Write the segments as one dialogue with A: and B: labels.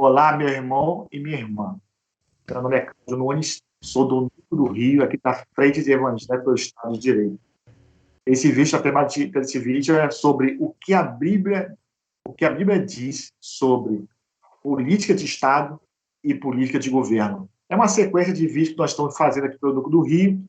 A: Olá, meu irmão e minha irmã. Meu nome é Cláudio Nunes, sou do Núcleo do Rio, aqui da Frente de Evangelho pelo Estado de Direito. A temática desse vídeo é sobre o que a Bíblia diz sobre política de Estado e política de governo. É uma sequência de vídeos que nós estamos fazendo aqui pelo Núcleo do Rio.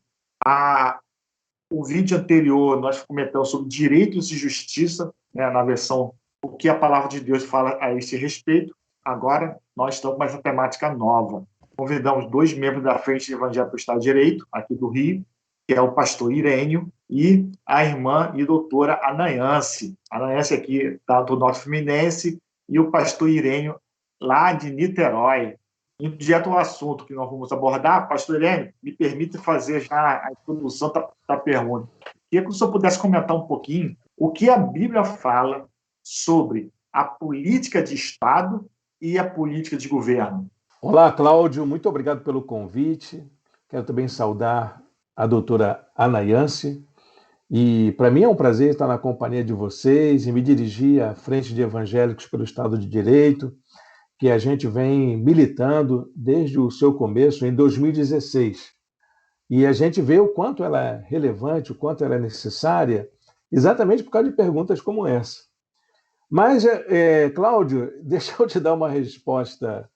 A: O vídeo anterior nós comentamos sobre direitos e justiça, né, na versão o que a palavra de Deus fala a esse respeito. Agora nós estamos com essa temática nova. Convidamos dois membros da Frente de Evangelho para o Estado de Direito, aqui do Rio, que é o pastor Irênio e a irmã e doutora Anaiance. A Anaiance aqui está do Norte Fluminense e o pastor Irênio lá de Niterói. Indo direto ao assunto que nós vamos abordar, pastor Irênio, me permite fazer já a introdução da pergunta. Queria que o senhor pudesse comentar um pouquinho o que a Bíblia fala sobre a política de Estado e a política de governo.
B: Olá, Cláudio, muito obrigado pelo convite. Quero também saudar a doutora Anaiance. E para mim é um prazer estar na companhia de vocês e me dirigir à Frente de Evangélicos pelo Estado de Direito, que a gente vem militando desde o seu começo, em 2016. E a gente vê o quanto ela é relevante, o quanto ela é necessária, exatamente por causa de perguntas como essa. Mas, Cláudio, deixa eu te dar uma resposta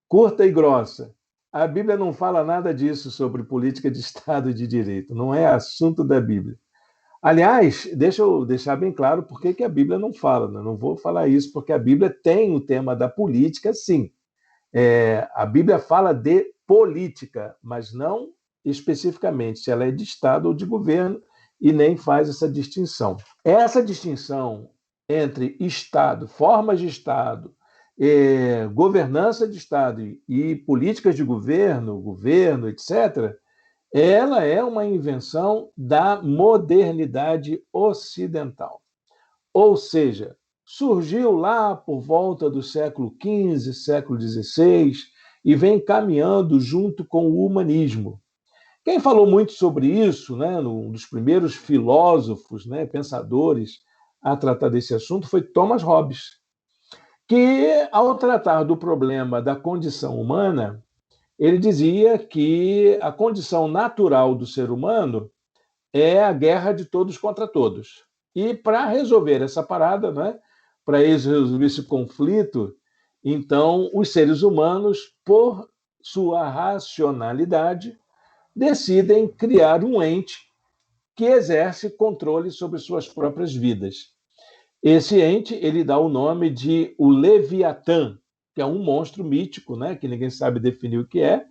B: curta e grossa. A Bíblia não fala nada disso sobre política de Estado e de direito, não é assunto da Bíblia. Aliás, deixa eu deixar bem claro por que a Bíblia não fala, né? Não vou falar isso, porque a Bíblia tem o tema da política, sim. A Bíblia fala de política, mas não especificamente se ela é de Estado ou de governo, e nem faz essa distinção. Essa distinção entre Estado, formas de Estado, governança de Estado e políticas de governo, etc., ela é uma invenção da modernidade ocidental. Ou seja, surgiu lá por volta do século XV, século XVI, e vem caminhando junto com o humanismo. Quem falou muito sobre isso, né, um dos primeiros filósofos, né, pensadores a tratar desse assunto, foi Thomas Hobbes, que, ao tratar do problema da condição humana, ele dizia que a condição natural do ser humano é a guerra de todos contra todos. E para resolver essa parada, né, para resolver esse conflito, então os seres humanos, por sua racionalidade, decidem criar um ente que exerce controle sobre suas próprias vidas. Esse ente, ele dá o nome de o Leviatã, que é um monstro mítico, né, que ninguém sabe definir o que é,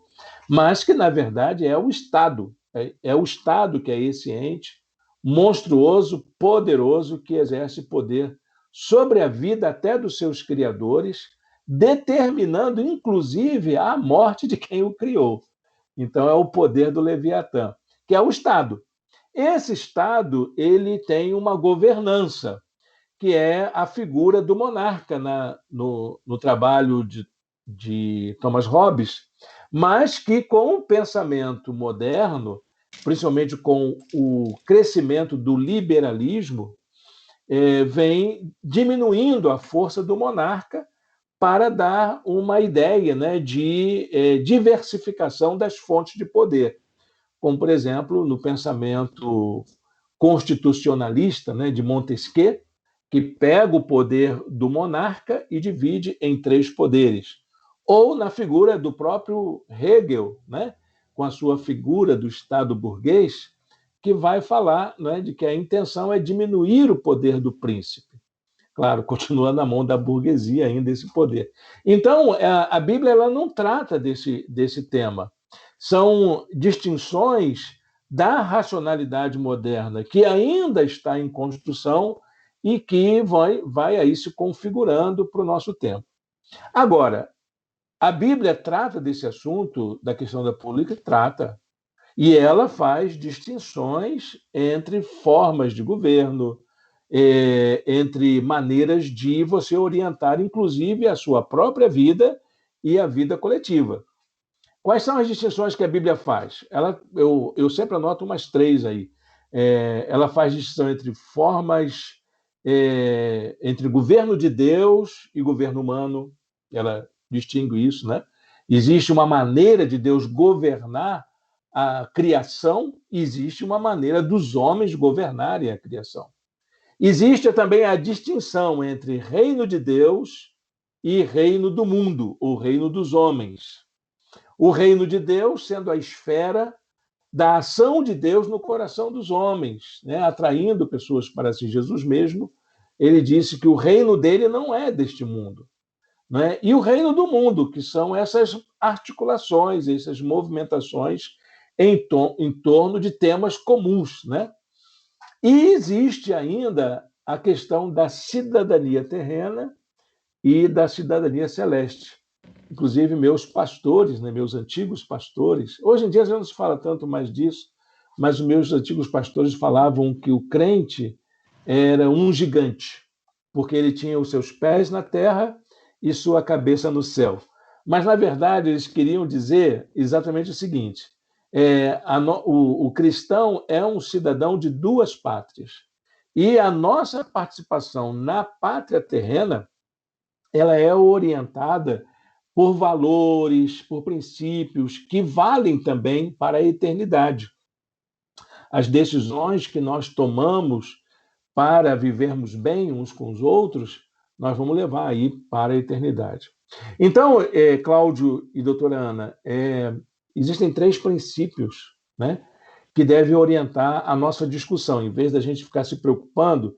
B: mas que, na verdade, é o Estado. É o Estado que é esse ente monstruoso, poderoso, que exerce poder sobre a vida até dos seus criadores, determinando, inclusive, a morte de quem o criou. Então, é o poder do Leviatã, que é o Estado. Esse Estado, ele tem uma governança, que é a figura do monarca no trabalho de Thomas Hobbes, mas que, com o pensamento moderno, principalmente com o crescimento do liberalismo, vem diminuindo a força do monarca para dar uma ideia, né, de diversificação das fontes de poder, como, por exemplo, no pensamento constitucionalista, né, de Montesquieu, que pega o poder do monarca e divide em três poderes. Ou na figura do próprio Hegel, né, com a sua figura do Estado burguês, que vai falar, né, de que a intenção é diminuir o poder do príncipe. Claro, continua na mão da burguesia ainda esse poder. Então, a Bíblia ela não trata desse tema. São distinções da racionalidade moderna, que ainda está em construção e que vai aí se configurando para o nosso tempo. Agora, a Bíblia trata desse assunto, da questão da política, trata. E ela faz distinções entre formas de governo, entre maneiras de você orientar, inclusive, a sua própria vida e a vida coletiva. Quais são as distinções que a Bíblia faz? Eu sempre anoto umas três aí. Ela faz distinção entre formas, entre governo de Deus e governo humano. Ela distingue isso, né? Existe uma maneira de Deus governar a criação, existe uma maneira dos homens governarem a criação. Existe também a distinção entre reino de Deus e reino do mundo, ou reino dos homens. O reino de Deus sendo a esfera da ação de Deus no coração dos homens, né? Atraindo pessoas para si. Jesus mesmo, ele disse que o reino dele não é deste mundo, né? E o reino do mundo, que são essas articulações, essas movimentações em torno de temas comuns, né? E existe ainda a questão da cidadania terrena e da cidadania celeste. Inclusive, meus pastores, né, meus antigos pastores, hoje em dia já não se fala tanto mais disso, mas os meus antigos pastores falavam que o crente era um gigante, porque ele tinha os seus pés na terra e sua cabeça no céu. Mas, na verdade, eles queriam dizer exatamente o seguinte: o cristão é um cidadão de duas pátrias. E a nossa participação na pátria terrena, ela é orientada por valores, por princípios que valem também para a eternidade. As decisões que nós tomamos para vivermos bem uns com os outros, nós vamos levar aí para a eternidade. Então, Cláudio e doutora Ana, existem 3 princípios, né, que devem orientar a nossa discussão, em vez da gente ficar se preocupando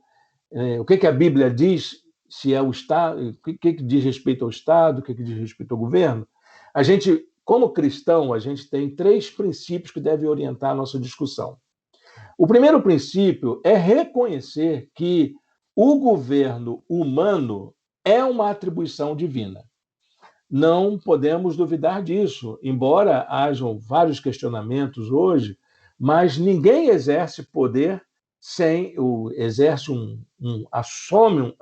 B: o que a Bíblia diz, se é o Estado, o que diz respeito ao Estado, o que diz respeito ao governo. A gente, como cristão, a gente tem 3 princípios que devem orientar a nossa discussão. O primeiro princípio é reconhecer que o governo humano é uma atribuição divina. Não podemos duvidar disso, embora hajam vários questionamentos hoje, mas ninguém exerce poder assume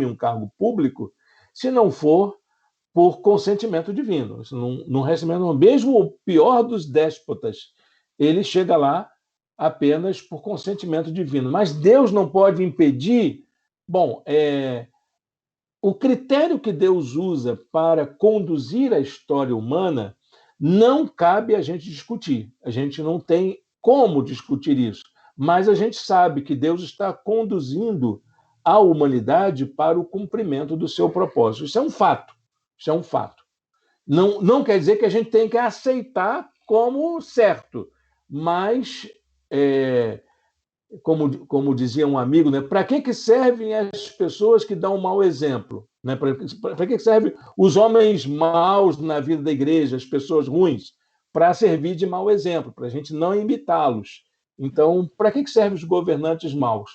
B: um cargo público se não for por consentimento divino. Não recebendo, mesmo o pior dos déspotas, ele chega lá apenas por consentimento divino. Mas Deus não pode impedir. Bom, o critério que Deus usa para conduzir a história humana não cabe a gente discutir. A gente não tem como discutir isso. Mas a gente sabe que Deus está conduzindo a humanidade para o cumprimento do seu propósito. Isso é um fato. Isso é um fato. Não quer dizer que a gente tem que aceitar como certo, mas, como dizia um amigo, né, para que servem as pessoas que dão um mau exemplo? Né? Para que servem os homens maus na vida da igreja, as pessoas ruins? Para servir de mau exemplo, para a gente não imitá-los. Então, para que servem os governantes maus?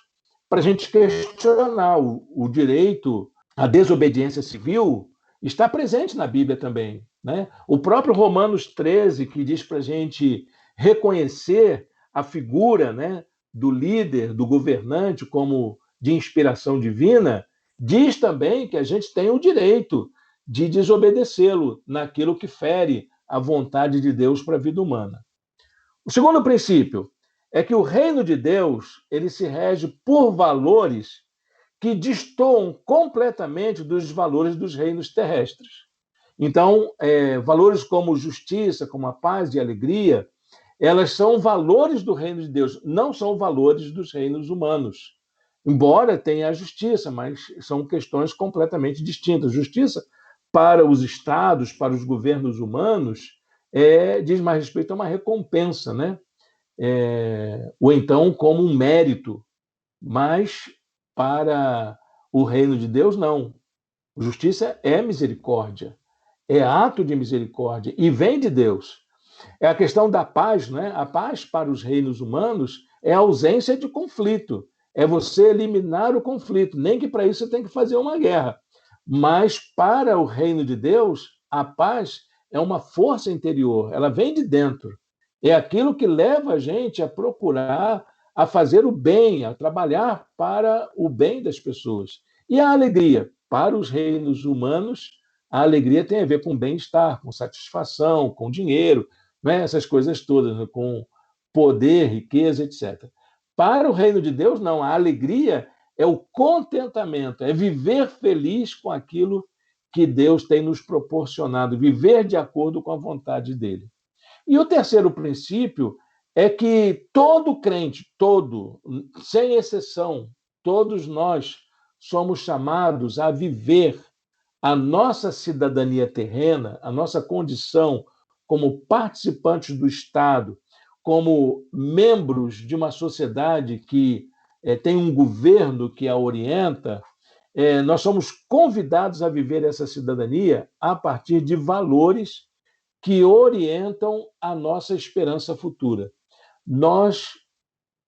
B: Para a gente questionar o direito à desobediência civil, está presente na Bíblia também, né? O próprio Romanos 13, que diz para a gente reconhecer a figura, né, do líder, do governante, como de inspiração divina, diz também que a gente tem o direito de desobedecê-lo naquilo que fere a vontade de Deus para a vida humana. O segundo princípio é que o reino de Deus ele se rege por valores que destoam completamente dos valores dos reinos terrestres. Então, valores como justiça, como a paz e a alegria, elas são valores do reino de Deus, não são valores dos reinos humanos. Embora tenha a justiça, mas são questões completamente distintas. Justiça para os estados, para os governos humanos, diz mais respeito a uma recompensa, né? Ou então como um mérito, mas para o reino de Deus, não. Justiça é misericórdia, é ato de misericórdia e vem de Deus. É a questão da paz, né? A paz para os reinos humanos é a ausência de conflito, é você eliminar o conflito, nem que para isso você tem que fazer uma guerra. Mas para o reino de Deus, a paz é uma força interior, ela vem de dentro. É aquilo que leva a gente a procurar, a fazer o bem, a trabalhar para o bem das pessoas. E a alegria, para os reinos humanos, a alegria tem a ver com bem-estar, com satisfação, com dinheiro, né? Essas coisas todas, né? Com poder, riqueza, etc. Para o reino de Deus, não. A alegria é o contentamento, é viver feliz com aquilo que Deus tem nos proporcionado, viver de acordo com a vontade dele. E o terceiro princípio é que todo crente, sem exceção, todos nós somos chamados a viver a nossa cidadania terrena, a nossa condição como participantes do Estado, como membros de uma sociedade que tem um governo que a orienta, nós somos convidados a viver essa cidadania a partir de valores que orientam a nossa esperança futura. Nós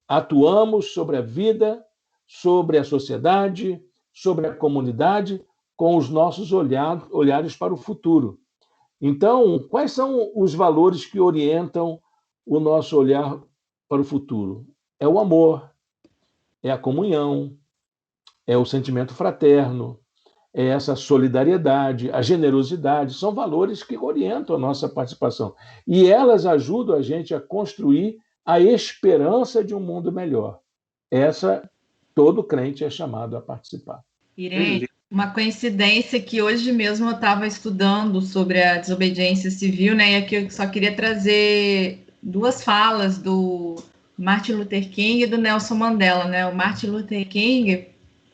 B: atuamos sobre a vida, sobre a sociedade, sobre a comunidade, com os nossos olhares para o futuro. Então, quais são os valores que orientam o nosso olhar para o futuro? É o amor, é a comunhão, é o sentimento fraterno, é essa solidariedade, a generosidade, são valores que orientam a nossa participação. E elas ajudam a gente a construir a esperança de um mundo melhor. Todo crente é chamado a participar.
C: Irene, uma coincidência que hoje mesmo eu estava estudando sobre a desobediência civil, né? E aqui eu só queria trazer duas falas do Martin Luther King e do Nelson Mandela, né? O Martin Luther King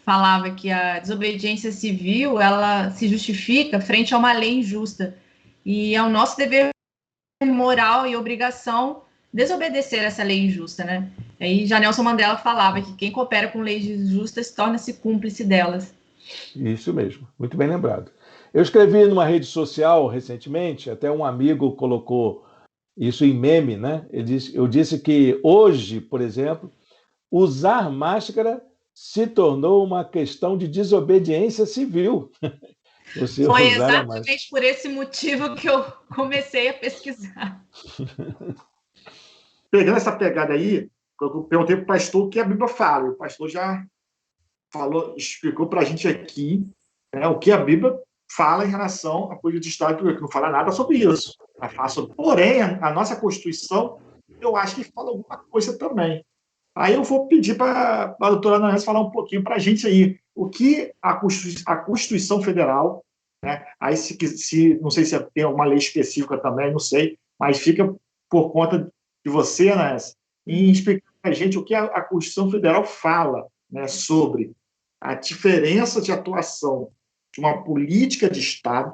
C: falava que a desobediência civil, ela se justifica frente a uma lei injusta. E é o nosso dever moral e obrigação desobedecer essa lei injusta, né? Aí já Nelson Mandela falava que quem coopera com leis injustas torna-se cúmplice delas.
B: Isso mesmo, muito bem lembrado. Eu escrevi numa rede social recentemente, até um amigo colocou isso em meme, né? Eu disse que hoje, por exemplo, usar máscara se tornou uma questão de desobediência civil.
C: Foi exatamente por esse motivo que eu comecei a pesquisar.
A: Pegando essa pegada aí, eu perguntei para o pastor o que a Bíblia fala. O pastor já explicou para a gente aqui, né, o que a Bíblia fala em relação à política de Estado, que não fala nada sobre isso. Porém, a nossa Constituição, eu acho que fala alguma coisa também. Aí eu vou pedir para a doutora Ana falar um pouquinho para a gente aí, o que a Constituição Federal, né, aí não sei se tem alguma lei específica também, não sei, mas fica por conta de você, Ana, em explicar para a gente o que a Constituição Federal fala, né, sobre a diferença de atuação de uma política de Estado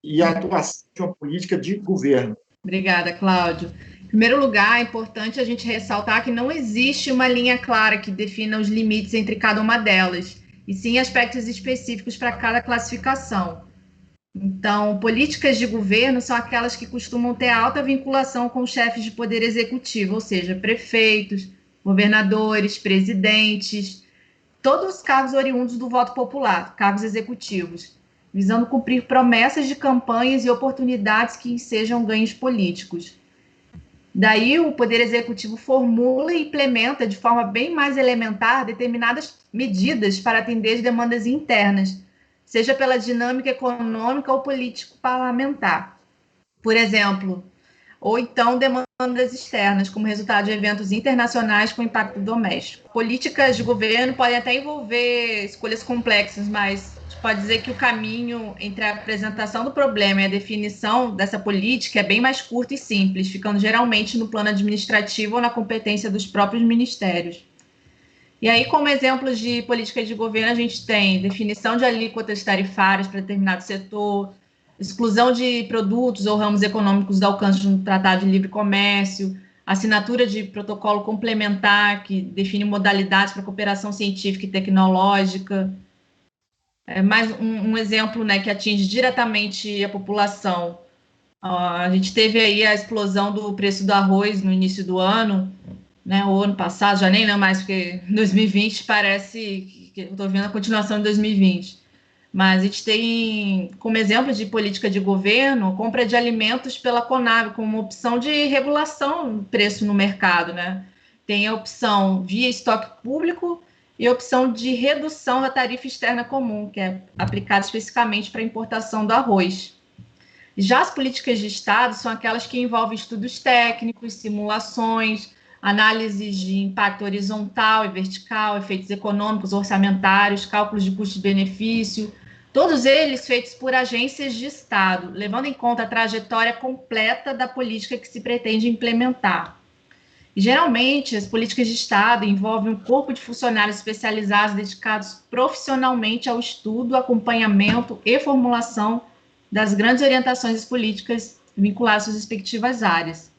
A: e a atuação de uma política de governo.
C: Obrigada, Cláudio. Em primeiro lugar, é importante a gente ressaltar que não existe uma linha clara que defina os limites entre cada uma delas, e sim aspectos específicos para cada classificação. Então, políticas de governo são aquelas que costumam ter alta vinculação com chefes de poder executivo, ou seja, prefeitos, governadores, presidentes, todos os cargos oriundos do voto popular, cargos executivos, visando cumprir promessas de campanhas e oportunidades que sejam ganhos políticos. Daí, o Poder Executivo formula e implementa de forma bem mais elementar determinadas medidas para atender as demandas internas, seja pela dinâmica econômica ou político-parlamentar. Por exemplo, ou então demandas externas, como resultado de eventos internacionais com impacto doméstico. Políticas de governo podem até envolver escolhas complexas, mas pode dizer que o caminho entre a apresentação do problema e a definição dessa política é bem mais curto e simples, ficando geralmente no plano administrativo ou na competência dos próprios ministérios. E aí, como exemplos de políticas de governo, a gente tem definição de alíquotas tarifárias para determinado setor, exclusão de produtos ou ramos econômicos do alcance de um tratado de livre comércio, assinatura de protocolo complementar que define modalidades para cooperação científica e tecnológica. Mais um exemplo, né, que atinge diretamente a população. A gente teve aí a explosão do preço do arroz no início do ano, né, o ano passado, já nem lembro mais, porque 2020 parece que eu estou vendo a continuação de 2020. Mas a gente tem, como exemplo de política de governo, compra de alimentos pela Conab, como opção de regulação do preço no mercado, né? Tem a opção via estoque público e a opção de redução da tarifa externa comum, que é aplicada especificamente para a importação do arroz. Já as políticas de Estado são aquelas que envolvem estudos técnicos, simulações, análises de impacto horizontal e vertical, efeitos econômicos, orçamentários, cálculos de custo-benefício, Todos eles feitos por agências de Estado, levando em conta a trajetória completa da política que se pretende implementar. E, geralmente, as políticas de Estado envolvem um corpo de funcionários especializados dedicados profissionalmente ao estudo, acompanhamento e formulação das grandes orientações políticas vinculadas às suas respectivas áreas.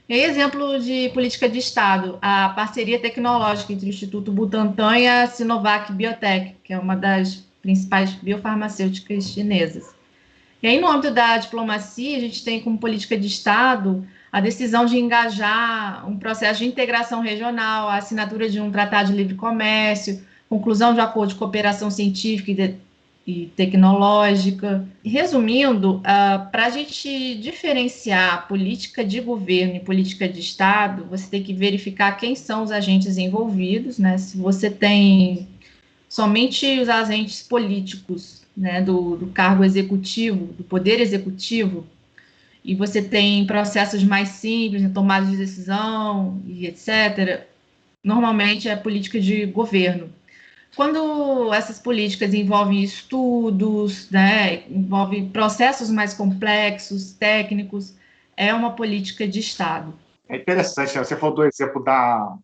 C: E exemplo de política de Estado, a parceria tecnológica entre o Instituto Butantan e a Sinovac Biotech, que é uma das principais biofarmacêuticas chinesas. E aí, no âmbito da diplomacia, a gente tem como política de Estado a decisão de engajar um processo de integração regional, a assinatura de um tratado de livre comércio, conclusão de um acordo de cooperação científica e tecnológica. Resumindo, para a gente diferenciar política de governo e política de Estado, você tem que verificar quem são os agentes envolvidos, né? Se você tem somente os agentes políticos, né, do cargo executivo, do poder executivo, e você tem processos mais simples, né, tomada de decisão e etc., normalmente é política de governo. Quando essas políticas envolvem estudos, né, envolvem processos mais complexos, técnicos, é uma política de Estado.
A: É interessante, né? Você falou do exemplo da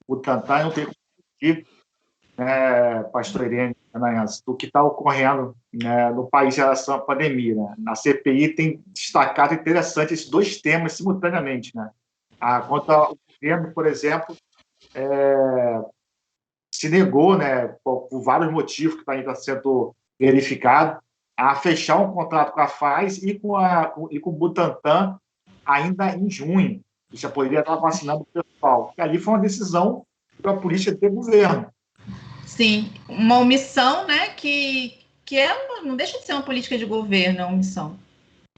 A: Butantan, eu não tenho que pastor Irene, do que está ocorrendo, né, no país em relação à pandemia. Né? Na CPI tem destacado interessante esses dois temas simultaneamente. Né? Quanto ao governo, por exemplo, se negou, né, por vários motivos que está sendo verificado, a fechar um contrato com a Pfizer e com o Butantan ainda em junho. Que já poderia estar vacinando o pessoal. E ali foi uma decisão da política de governo.
C: Sim, uma omissão, né, que não deixa de ser uma política de governo, é uma omissão.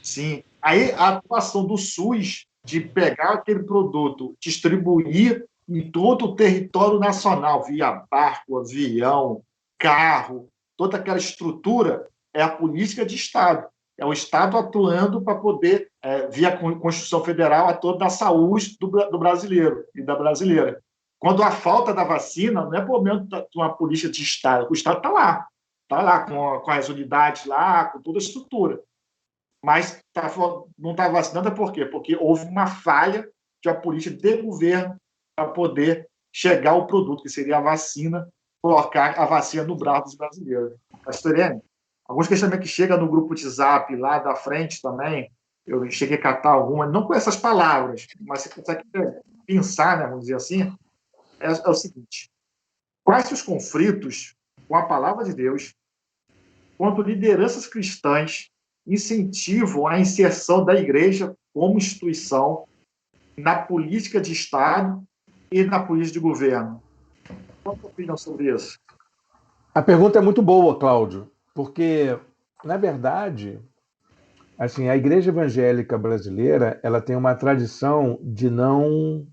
A: Sim. Aí a atuação do SUS de pegar aquele produto, distribuir em todo o território nacional, via barco, avião, carro, toda aquela estrutura, é a política de Estado. É o Estado atuando para poder, via Constituição Federal, a toda a saúde do brasileiro e da brasileira. Quando a falta da vacina, não é por meio de uma política de Estado. O Estado está lá com as unidades lá, com toda a estrutura. Mas não está vacinando por quê? Porque houve uma falha de uma política de governo para poder chegar ao produto, que seria a vacina, colocar a vacina no braço dos brasileiros. Pastor Irene, alguns questionamentos que chegam no grupo de Zap lá da frente também, eu cheguei a catar algumas, não com essas palavras, mas você consegue pensar, né, vamos dizer assim, é o seguinte: quais os conflitos com a palavra de Deus, quanto lideranças cristãs incentivam a inserção da igreja como instituição na política de Estado e na política de governo? Qual a sua opinião sobre isso?
B: A pergunta é muito boa, Cláudio, porque, na verdade, assim, a Igreja Evangélica Brasileira, ela tem uma tradição de não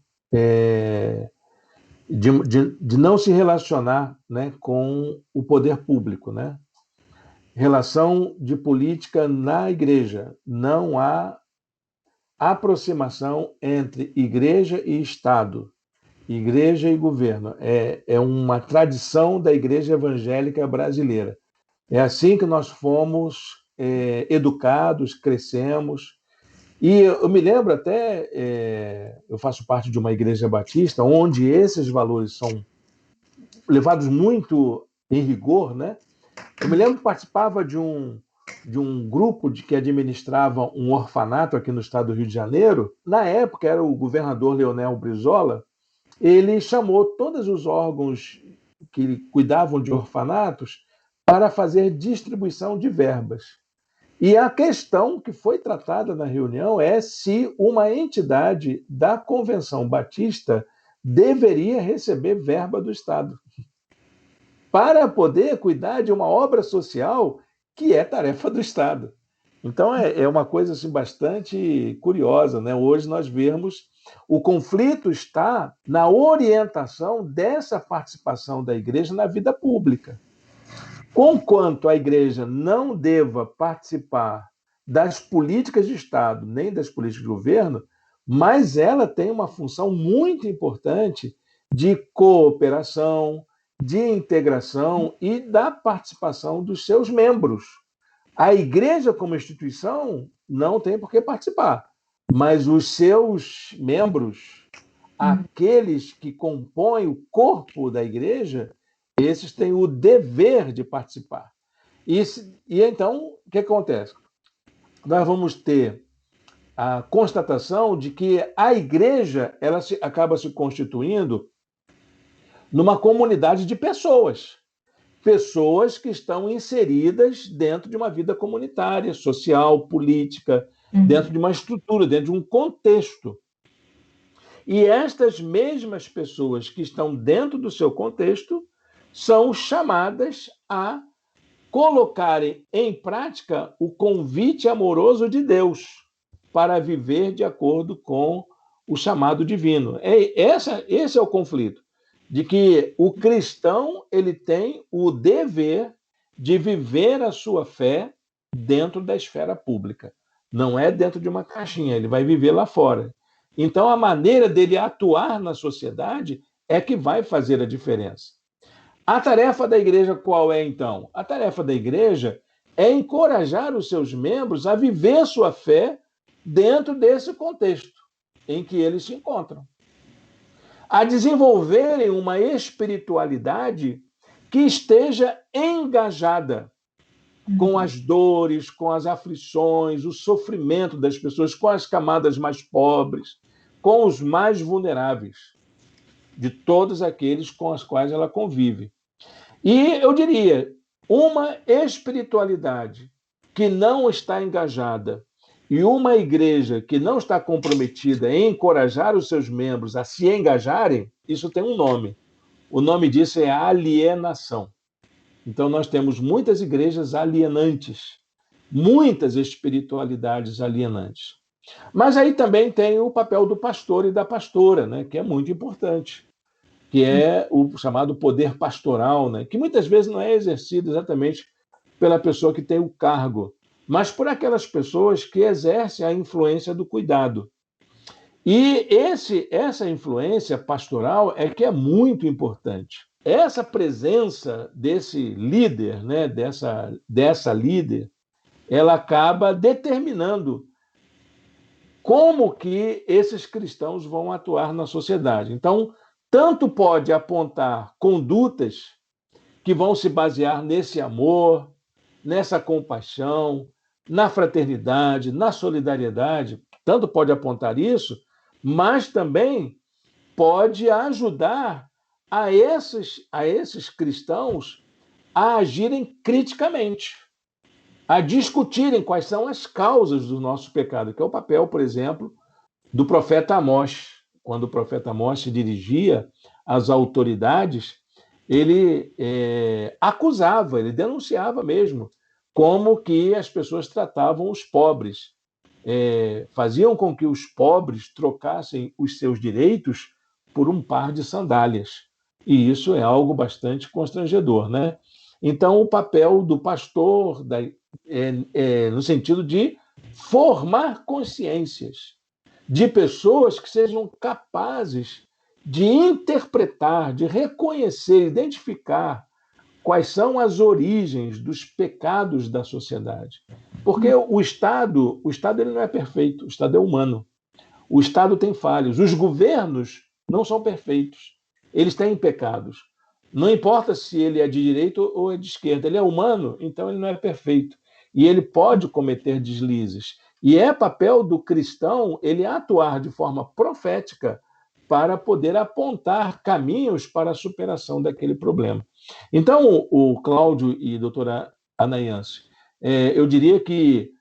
B: de não se relacionar, né, com o poder público, né? Relação de política na igreja. Não há aproximação entre igreja e Estado, igreja e governo. É uma tradição da Igreja Evangélica Brasileira. É assim que nós fomos educados, crescemos. E eu me lembro até, eu faço parte de uma igreja batista, onde esses valores são levados muito em rigor, né? Eu me lembro que participava de um grupo que administrava um orfanato aqui no estado do Rio de Janeiro. Na época, era o governador Leonel Brizola. Ele chamou todos os órgãos que cuidavam de orfanatos para fazer distribuição de verbas. E a questão que foi tratada na reunião é se uma entidade da Convenção Batista deveria receber verba do Estado para poder cuidar de uma obra social que é tarefa do Estado. Então, é uma coisa assim, bastante curiosa, né? Hoje nós vemos o conflito está na orientação dessa participação da igreja na vida pública. Conquanto a igreja não deva participar das políticas de Estado, nem das políticas de governo, mas ela tem uma função muito importante de cooperação, de integração e da participação dos seus membros. A igreja, como instituição, não tem por que participar, mas os seus membros, aqueles que compõem o corpo da igreja, esses têm o dever de participar. E então, o que acontece? Nós vamos ter a constatação de que a igreja acaba se constituindo numa comunidade de pessoas que estão inseridas dentro de uma vida comunitária, social, política, dentro de uma estrutura, dentro de um contexto. E estas mesmas pessoas que estão dentro do seu contexto são chamadas a colocarem em prática o convite amoroso de Deus para viver de acordo com o chamado divino. Esse é o conflito, de que o cristão ele tem o dever de viver a sua fé dentro da esfera pública. Não é dentro de uma caixinha, ele vai viver lá fora. Então, a maneira dele atuar na sociedade é que vai fazer a diferença. A tarefa da igreja qual é, então? A tarefa da igreja é encorajar os seus membros a viver sua fé dentro desse contexto em que eles se encontram. A desenvolverem uma espiritualidade que esteja engajada com as dores, com as aflições, o sofrimento das pessoas, com as camadas mais pobres, com os mais vulneráveis, de todos aqueles com os quais ela convive. E eu diria, uma espiritualidade que não está engajada e uma igreja que não está comprometida em encorajar os seus membros a se engajarem, isso tem um nome. O nome disso é alienação. Então, nós temos muitas igrejas alienantes, muitas espiritualidades alienantes. Mas aí também tem o papel do pastor e da pastora, né, que é muito importante, que é o chamado poder pastoral, né, que muitas vezes não é exercido exatamente pela pessoa que tem o cargo, mas por aquelas pessoas que exercem a influência do cuidado. E essa influência pastoral é que é muito importante. Essa presença desse líder, né, dessa líder, ela acaba determinando como que esses cristãos vão atuar na sociedade. Então, tanto pode apontar condutas que vão se basear nesse amor, nessa compaixão, na fraternidade, na solidariedade, tanto pode apontar isso, mas também pode ajudar a esses cristãos a agirem criticamente, a discutirem quais são as causas do nosso pecado, que é o papel, por exemplo, do profeta Amós. Quando o profeta Amós se dirigia às autoridades, ele acusava, ele denunciava mesmo como que as pessoas tratavam os pobres, faziam com que os pobres trocassem os seus direitos por um par de sandálias. E isso é algo bastante constrangedor, né? Então, o papel do pastor no sentido de formar consciências de pessoas que sejam capazes de interpretar, de reconhecer, identificar quais são as origens dos pecados da sociedade. Porque o Estado ele não é perfeito, o Estado é humano. O Estado tem falhas, os governos não são perfeitos, eles têm pecados. Não importa se ele é de direita ou é de esquerda, ele é humano, então ele não é perfeito. E ele pode cometer deslizes. E é papel do cristão ele atuar de forma profética para poder apontar caminhos para a superação daquele problema. Então, o Cláudio e a doutora Anaiance, eu diria que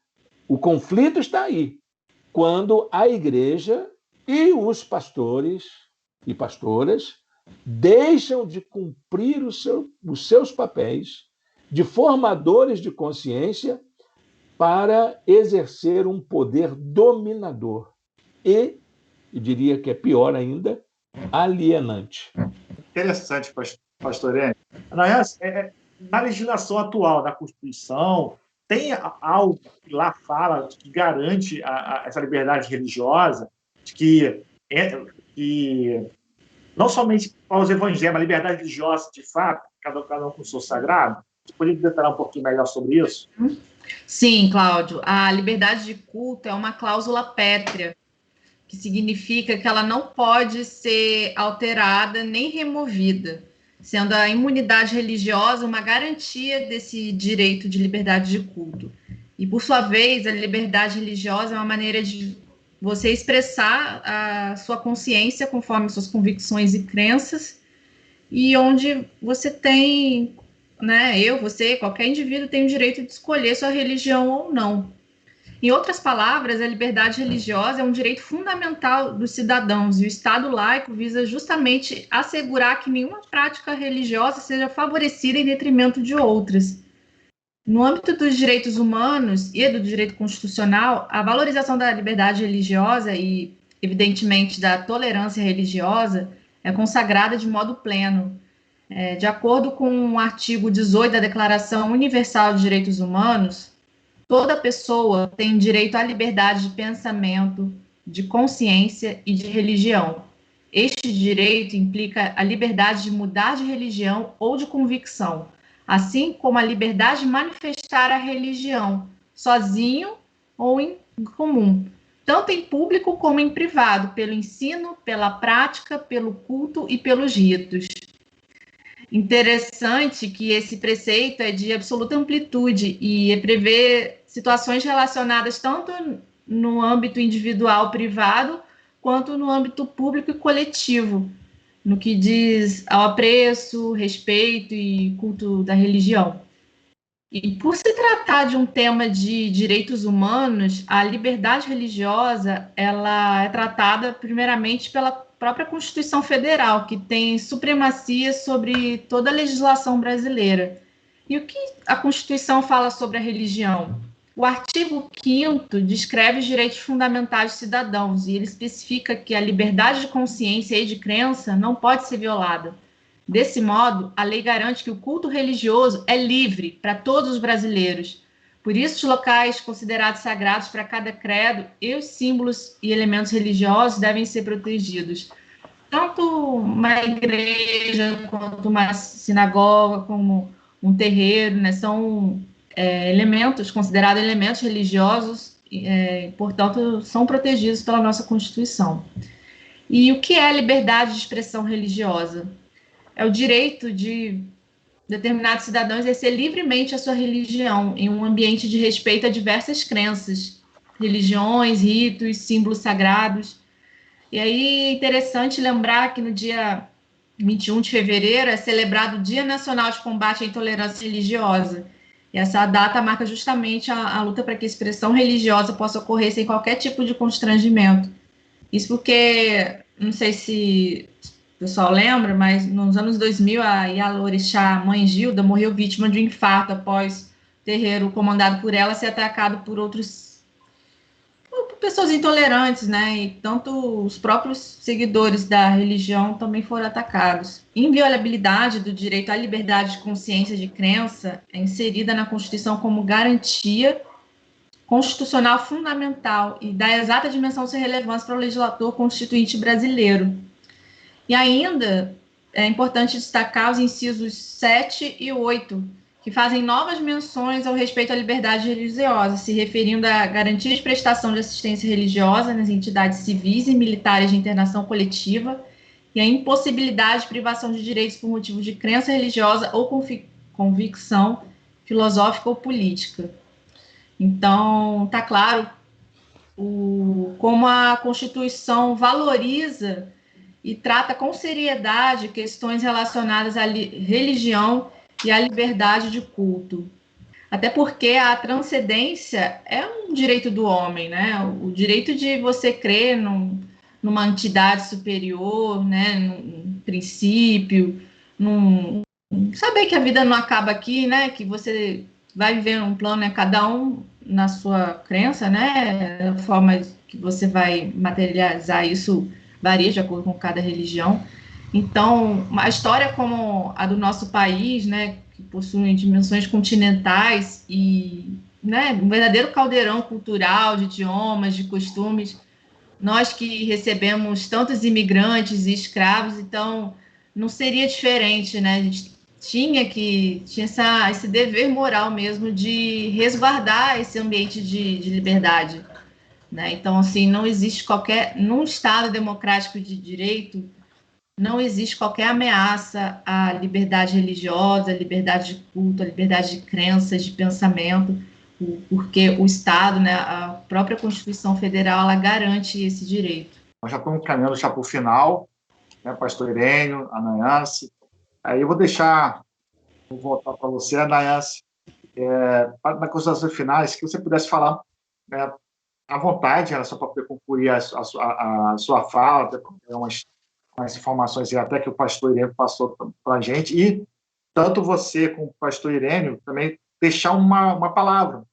B: o conflito está aí, quando a igreja e os pastores e pastoras deixam de cumprir os seus papéis de formadores de consciência para exercer um poder dominador e, eu diria que é pior ainda, alienante.
A: Interessante, pastor Enio. Na legislação atual, na Constituição, tem algo que lá fala que garante essa liberdade religiosa, de que não somente para os evangélicos, a liberdade religiosa, de fato, cada um com o seu sagrado. Você poderia detalhar um pouquinho melhor sobre isso?
C: Sim, Cláudio, a liberdade de culto é uma cláusula pétrea, que significa que ela não pode ser alterada nem removida, sendo a imunidade religiosa uma garantia desse direito de liberdade de culto. E, por sua vez, a liberdade religiosa é uma maneira de você expressar a sua consciência conforme suas convicções e crenças, e onde você tem, né, você, qualquer indivíduo tem o direito de escolher sua religião ou não. Em outras palavras, a liberdade religiosa é um direito fundamental dos cidadãos e o Estado laico visa justamente assegurar que nenhuma prática religiosa seja favorecida em detrimento de outras. No âmbito dos direitos humanos e do direito constitucional, a valorização da liberdade religiosa e, evidentemente, da tolerância religiosa é consagrada de modo pleno. De acordo com o artigo 18 da Declaração Universal de Direitos Humanos, toda pessoa tem direito à liberdade de pensamento, de consciência e de religião. Este direito implica a liberdade de mudar de religião ou de convicção, assim como a liberdade de manifestar a religião, sozinho ou em comum, tanto em público como em privado, pelo ensino, pela prática, pelo culto e pelos ritos. Interessante que esse preceito é de absoluta amplitude e prevê situações relacionadas tanto no âmbito individual privado, quanto no âmbito público e coletivo, no que diz ao apreço, respeito e culto da religião. E por se tratar de um tema de direitos humanos, a liberdade religiosa ela é tratada primeiramente pela própria Constituição Federal, que tem supremacia sobre toda a legislação brasileira. E o que a Constituição fala sobre a religião? O artigo 5º descreve os direitos fundamentais dos cidadãos e ele especifica que a liberdade de consciência e de crença não pode ser violada. Desse modo, a lei garante que o culto religioso é livre para todos os brasileiros. Por isso, os locais considerados sagrados para cada credo e os símbolos e elementos religiosos devem ser protegidos. Tanto uma igreja, quanto uma sinagoga, como um terreiro, né, são elementos, considerados elementos religiosos, portanto, são protegidos pela nossa Constituição. E o que é a liberdade de expressão religiosa? É o direito de determinados cidadãos exercer livremente a sua religião em um ambiente de respeito a diversas crenças, religiões, ritos, símbolos sagrados. E aí é interessante lembrar que no dia 21 de fevereiro é celebrado o Dia Nacional de Combate à Intolerância Religiosa. E essa data marca justamente a luta para que a expressão religiosa possa ocorrer sem qualquer tipo de constrangimento. Isso porque, não sei se o pessoal lembra, mas nos anos 2000, a Ialorixá Mãe Gilda morreu vítima de um infarto após o terreiro comandado por ela ser atacado por pessoas intolerantes, né? E tanto os próprios seguidores da religião também foram atacados. Inviolabilidade do direito à liberdade de consciência e de crença é inserida na Constituição como garantia constitucional fundamental e dá exata dimensão de relevância para o legislador constituinte brasileiro. E ainda é importante destacar os incisos 7 e 8, que fazem novas menções ao respeito à liberdade religiosa, se referindo à garantia de prestação de assistência religiosa nas entidades civis e militares de internação coletiva e a impossibilidade de privação de direitos por motivo de crença religiosa ou convicção filosófica ou política. Então, está claro como a Constituição valoriza e trata com seriedade questões relacionadas à religião e à liberdade de culto. Até porque a transcendência é um direito do homem, né? O direito de você crer numa entidade superior, né? Num princípio, saber que a vida não acaba aqui, né? Que você vai viver um plano, né? Cada um na sua crença, né? A forma que você vai materializar isso varia de acordo com cada religião. Então, uma história como a do nosso país, né, que possui dimensões continentais e, né, um verdadeiro caldeirão cultural de idiomas, de costumes, nós que recebemos tantos imigrantes e escravos, então não seria diferente, né? A gente tinha esse dever moral mesmo de resguardar esse ambiente de liberdade, né? Então, assim, não existe num Estado democrático de direito, não existe qualquer ameaça à liberdade religiosa, à liberdade de culto, à liberdade de crenças, de pensamento, porque o Estado, né, a própria Constituição Federal, ela garante esse direito.
A: Nós já estamos caminhando já para o final, né, pastor Irênio, Anaiance. Aí eu vou voltar para você, Anaiance, na consideração finais, que você pudesse falar, né, à vontade, era só para poder concluir a sua fala, umas informações até que o pastor Irênio passou para a gente, e tanto você como o pastor Irênio também deixar uma palavra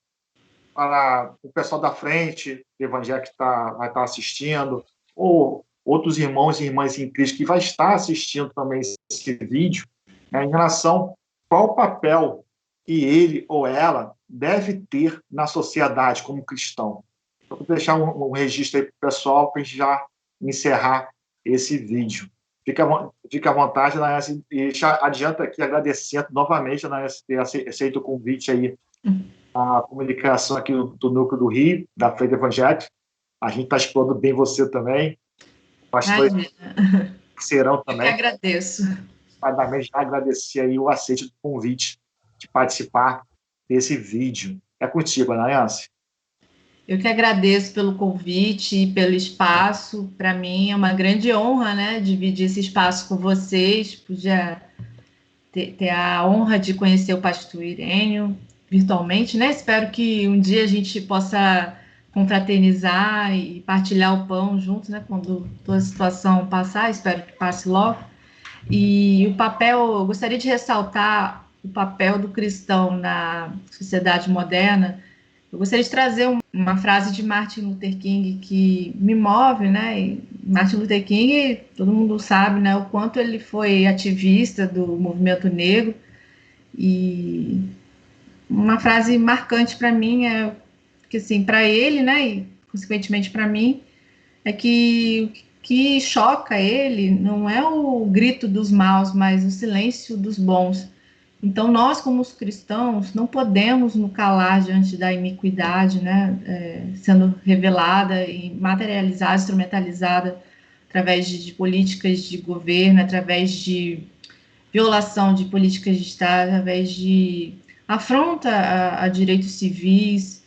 A: para o pessoal da frente, o evangelho que vai estar assistindo, ou outros irmãos e irmãs em Cristo que vai estar assistindo também esse vídeo, né, em relação qual o papel que ele ou ela deve ter na sociedade como cristão. Então, vou deixar um registro aí para o pessoal para a gente já encerrar esse vídeo. Fica à vontade, Anaiance, e já adianta aqui agradecendo novamente, Anaiance, ter aceito o convite aí, a comunicação aqui do Núcleo do Rio, da Frente Evangélica. A gente está explorando bem você também. Pastor Serão também.
C: Eu que agradeço.
A: Já agradecer aí o aceite do convite de participar desse vídeo. É contigo, Anaiance.
C: Eu que agradeço pelo convite e pelo espaço. Para mim é uma grande honra, né, dividir esse espaço com vocês. Podia ter a honra de conhecer o pastor Irênio virtualmente, né? Espero que um dia a gente possa confraternizar e partilhar o pão juntos, né? Quando toda a situação passar, espero que passe logo. E eu gostaria de ressaltar o papel do cristão na sociedade moderna. Eu gostaria de trazer uma frase de Martin Luther King que me move, né? E Martin Luther King, todo mundo sabe, né? O quanto ele foi ativista do movimento negro. E uma frase marcante para mim é que, assim, para ele, né? E consequentemente para mim, é que o que choca ele não é o grito dos maus, mas o silêncio dos bons. Então, nós, como os cristãos, não podemos nos calar diante da iniquidade, né, sendo revelada e materializada, instrumentalizada através de políticas de governo, através de violação de políticas de Estado, através de afronta a direitos civis,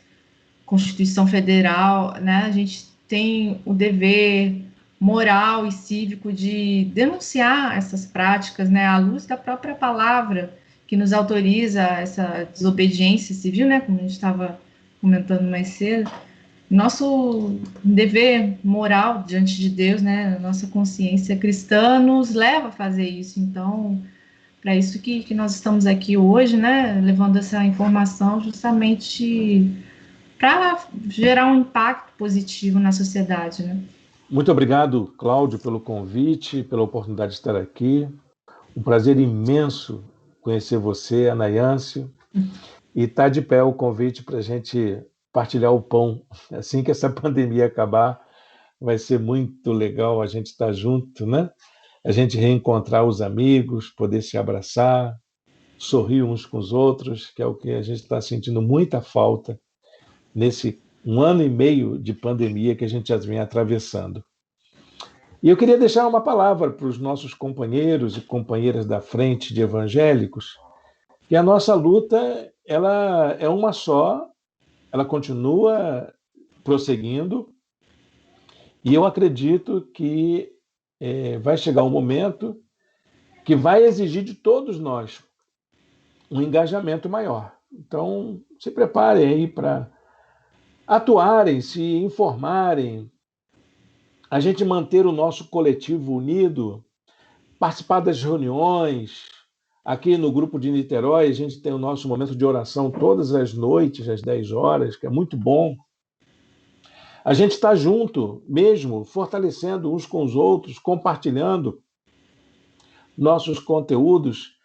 C: Constituição Federal, né? A gente tem o dever moral e cívico de denunciar essas práticas, né, à luz da própria palavra que nos autoriza essa desobediência civil, né, como a gente estava comentando mais cedo. Nosso dever moral diante de Deus, né, nossa consciência cristã nos leva a fazer isso. Então, para isso que nós estamos aqui hoje, né, levando essa informação justamente para gerar um impacto positivo na sociedade, né?
B: Muito obrigado, Cláudio, pelo convite, pela oportunidade de estar aqui. Um prazer imenso conhecer você, Anaiance, e está de pé o convite para a gente partilhar o pão. Assim que essa pandemia acabar, vai ser muito legal a gente estar junto, né? A gente reencontrar os amigos, poder se abraçar, sorrir uns com os outros, que é o que a gente está sentindo muita falta nesse 1 ano e meio de pandemia que a gente já vem atravessando. E eu queria deixar uma palavra para os nossos companheiros e companheiras da frente de evangélicos, que a nossa luta ela é uma só, ela continua prosseguindo, e eu acredito que vai chegar um momento que vai exigir de todos nós um engajamento maior. Então, se preparem aí para atuarem, se informarem, a gente manter o nosso coletivo unido, participar das reuniões. Aqui no grupo de Niterói, a gente tem o nosso momento de oração todas as noites, às 10 horas, que é muito bom. A gente está junto mesmo, fortalecendo uns com os outros, compartilhando nossos conteúdos,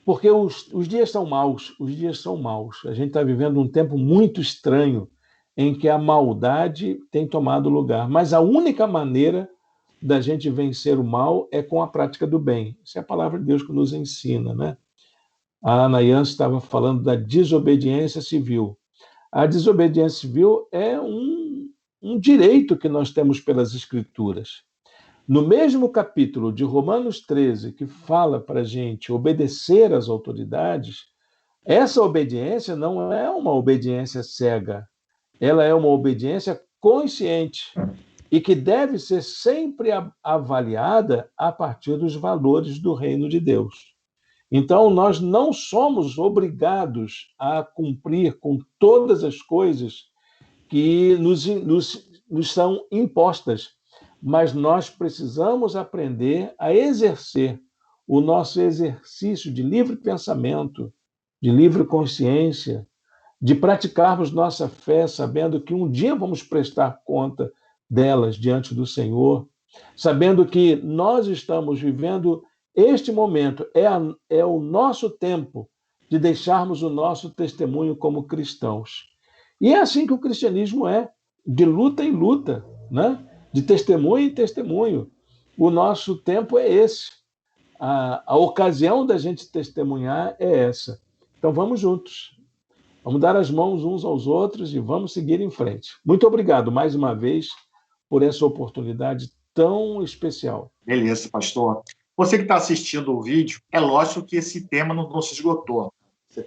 B: porque os dias são maus, os dias são maus. A gente está vivendo um tempo muito estranho em que a maldade tem tomado lugar. Mas a única maneira da gente vencer o mal é com a prática do bem. Isso é a palavra de Deus que nos ensina, né? A Ana Yance estava falando da desobediência civil. A desobediência civil é um direito que nós temos pelas Escrituras. No mesmo capítulo de Romanos 13, que fala para a gente obedecer às autoridades, essa obediência não é uma obediência cega, ela é uma obediência consciente e que deve ser sempre avaliada a partir dos valores do reino de Deus. Então, nós não somos obrigados a cumprir com todas as coisas que nos são impostas, mas nós precisamos aprender a exercer o nosso exercício de livre pensamento, de livre consciência, de praticarmos nossa fé, sabendo que um dia vamos prestar conta delas diante do Senhor, sabendo que nós estamos vivendo este momento, é o nosso tempo de deixarmos o nosso testemunho como cristãos. E é assim que o cristianismo é, de luta em luta, né? De testemunho em testemunho. O nosso tempo é esse. A ocasião da gente testemunhar é essa. Então vamos juntos. Vamos dar as mãos uns aos outros e vamos seguir em frente. Muito obrigado mais uma vez por essa oportunidade tão especial.
A: Beleza, pastor. Você que está assistindo o vídeo, é lógico que esse tema não se esgotou. Você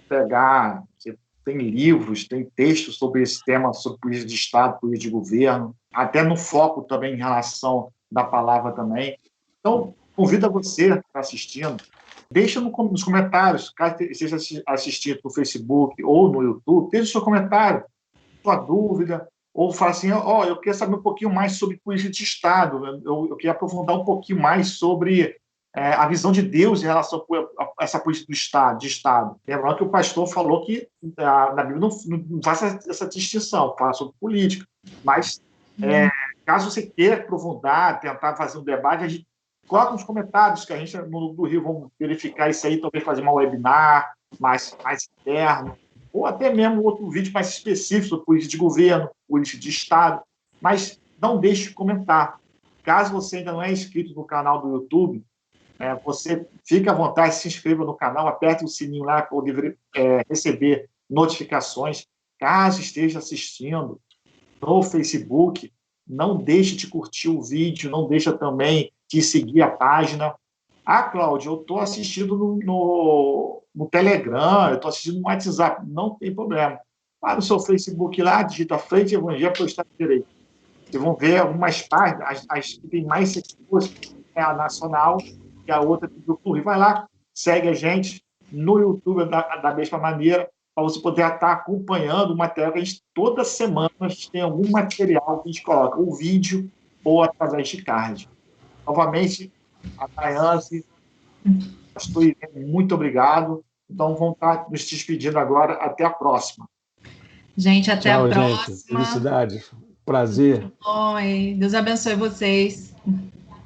A: tem livros, tem textos sobre esse tema, sobre política de Estado, política de governo, até no foco também em relação da palavra também. Então, convido você que está assistindo, deixa nos comentários, caso esteja assistindo no Facebook ou no YouTube, deixa o seu comentário, sua dúvida, ou fala assim, eu queria saber um pouquinho mais sobre política de Estado, eu queria aprofundar um pouquinho mais sobre a visão de Deus em relação a essa política de Estado. Lembrando que o pastor falou que na Bíblia não faz essa distinção, fala sobre política, mas caso você queira aprofundar, tentar fazer um debate, a gente coloca nos comentários que a gente, no do Rio, vamos verificar isso aí, talvez fazer um webinar mais interno, ou até mesmo outro vídeo mais específico sobre política de governo, política de Estado, mas não deixe de comentar. Caso você ainda não é inscrito no canal do YouTube, você fique à vontade, se inscreva no canal, aperte o sininho lá para poder receber notificações. Caso esteja assistindo no Facebook, não deixe de curtir o vídeo, não deixe também de seguir a página. Cláudio, eu estou assistindo no Telegram, eu estou assistindo no WhatsApp, não tem problema. Vai no seu Facebook lá, digita Frente Evangélica para o Estado de Direito. Vocês vão ver algumas páginas, as que tem mais seguidores, é a Nacional, e a outra do YouTube. Vai lá, segue a gente no YouTube da mesma maneira, para você poder estar acompanhando o material que a gente, toda semana, a gente tem algum material que a gente coloca, ou vídeo, ou através de card. Novamente, a Dayance, pastor Irene, muito obrigado. Então, vamos estar nos despedindo agora. Até a próxima.
C: Gente, até
B: Tchau,
C: a próxima.
B: Gente. Felicidade. Prazer.
C: Oi, Deus abençoe vocês.